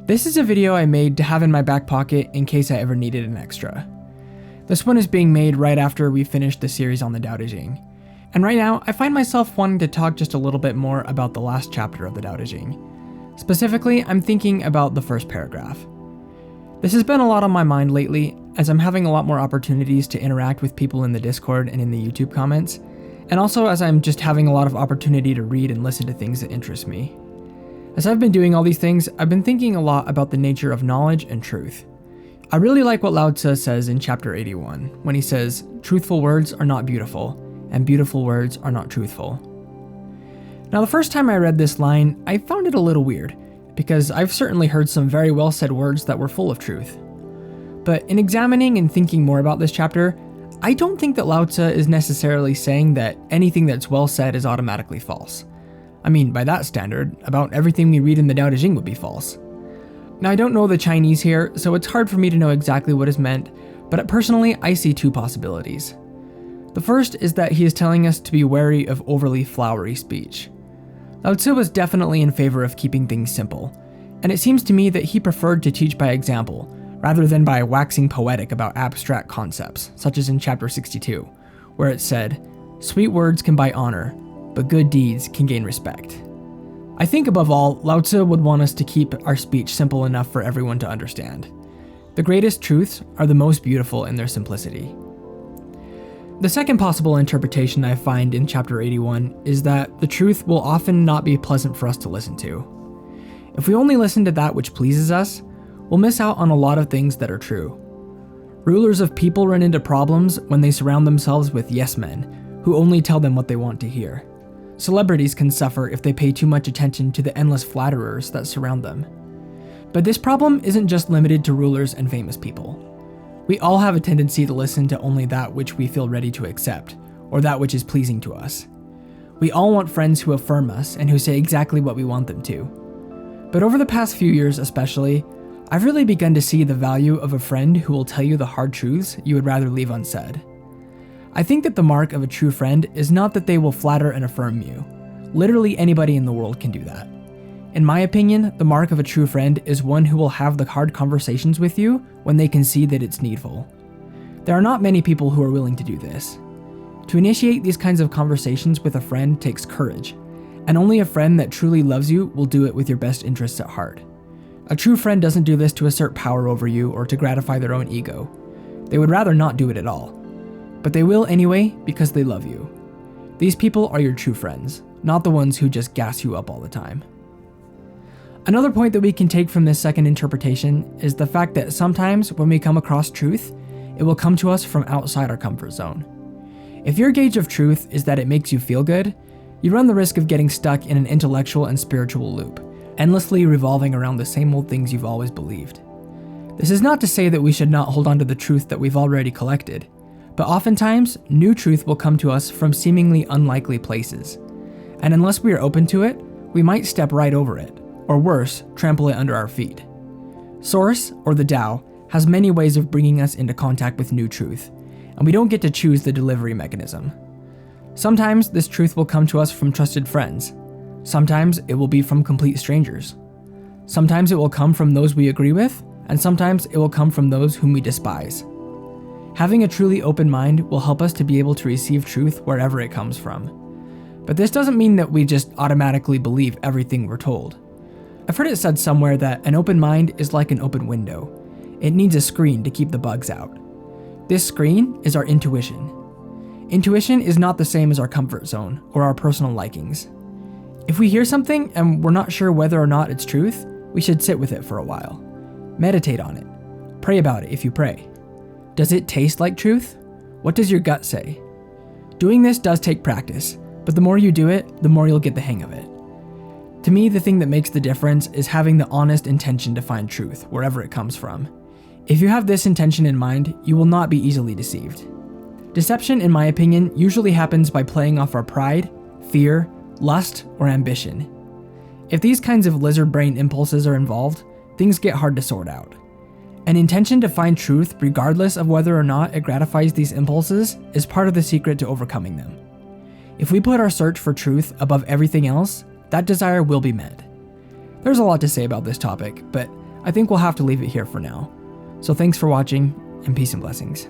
This is a video I made to have in my back pocket in case I ever needed an extra. This one is being made right after we finished the series on the Tao Te Ching. And right now, I find myself wanting to talk just a little bit more about the last chapter of the Tao Te Ching. Specifically, I'm thinking about the first paragraph. This has been a lot on my mind lately, as I'm having a lot more opportunities to interact with people in the Discord and in the YouTube comments, and also as I'm just having a lot of opportunity to read and listen to things that interest me. As I've been doing all these things, I've been thinking a lot about the nature of knowledge and truth. I really like what Lao Tzu says in chapter 81, when he says, "Truthful words are not beautiful, and beautiful words are not truthful." Now, the first time I read this line, I found it a little weird, because I've certainly heard some very well said words that were full of truth. But in examining and thinking more about this chapter, I don't think that Lao Tzu is necessarily saying that anything that's well said is automatically false. I mean, by that standard, about everything we read in the Tao Te Ching would be false. Now, I don't know the Chinese here, so it's hard for me to know exactly what is meant, but personally, I see two possibilities. The first is that he is telling us to be wary of overly flowery speech. Lao Tzu was definitely in favor of keeping things simple, and it seems to me that he preferred to teach by example, rather than by waxing poetic about abstract concepts, such as in chapter 62, where it said, "Sweet words can buy honor, but good deeds can gain respect." I think above all, Lao Tzu would want us to keep our speech simple enough for everyone to understand. The greatest truths are the most beautiful in their simplicity. The second possible interpretation I find in chapter 81 is that the truth will often not be pleasant for us to listen to. If we only listen to that which pleases us, we'll miss out on a lot of things that are true. Rulers of people run into problems when they surround themselves with yes men, who only tell them what they want to hear. Celebrities can suffer if they pay too much attention to the endless flatterers that surround them. But this problem isn't just limited to rulers and famous people. We all have a tendency to listen to only that which we feel ready to accept, or that which is pleasing to us. We all want friends who affirm us and who say exactly what we want them to. But over the past few years especially, I've really begun to see the value of a friend who will tell you the hard truths you would rather leave unsaid. I think that the mark of a true friend is not that they will flatter and affirm you. Literally anybody in the world can do that. In my opinion, the mark of a true friend is one who will have the hard conversations with you when they can see that it's needful. There are not many people who are willing to do this. To initiate these kinds of conversations with a friend takes courage, and only a friend that truly loves you will do it with your best interests at heart. A true friend doesn't do this to assert power over you or to gratify their own ego. They would rather not do it at all. But they will anyway because they love you. These people are your true friends, not the ones who just gas you up all the time. Another point that we can take from this second interpretation is the fact that sometimes when we come across truth, it will come to us from outside our comfort zone. If your gauge of truth is that it makes you feel good, you run the risk of getting stuck in an intellectual and spiritual loop, endlessly revolving around the same old things you've always believed. This is not to say that we should not hold on to the truth that we've already collected, but oftentimes, new truth will come to us from seemingly unlikely places. And unless we are open to it, we might step right over it, or worse, trample it under our feet. Source, or the Tao, has many ways of bringing us into contact with new truth, and we don't get to choose the delivery mechanism. Sometimes this truth will come to us from trusted friends. Sometimes it will be from complete strangers. Sometimes it will come from those we agree with, and sometimes it will come from those whom we despise. Having a truly open mind will help us to be able to receive truth wherever it comes from. But this doesn't mean that we just automatically believe everything we're told. I've heard it said somewhere that an open mind is like an open window. It needs a screen to keep the bugs out. This screen is our intuition. Intuition is not the same as our comfort zone or our personal likings. If we hear something and we're not sure whether or not it's truth, we should sit with it for a while. Meditate on it. Pray about it if you pray. Does it taste like truth? What does your gut say? Doing this does take practice, but the more you do it, the more you'll get the hang of it. To me, the thing that makes the difference is having the honest intention to find truth, wherever it comes from. If you have this intention in mind, you will not be easily deceived. Deception, in my opinion, usually happens by playing off our pride, fear, lust, or ambition. If these kinds of lizard brain impulses are involved, things get hard to sort out. An intention to find truth, regardless of whether or not it gratifies these impulses, is part of the secret to overcoming them. If we put our search for truth above everything else, that desire will be met. There's a lot to say about this topic, but I think we'll have to leave it here for now. So thanks for watching, and peace and blessings.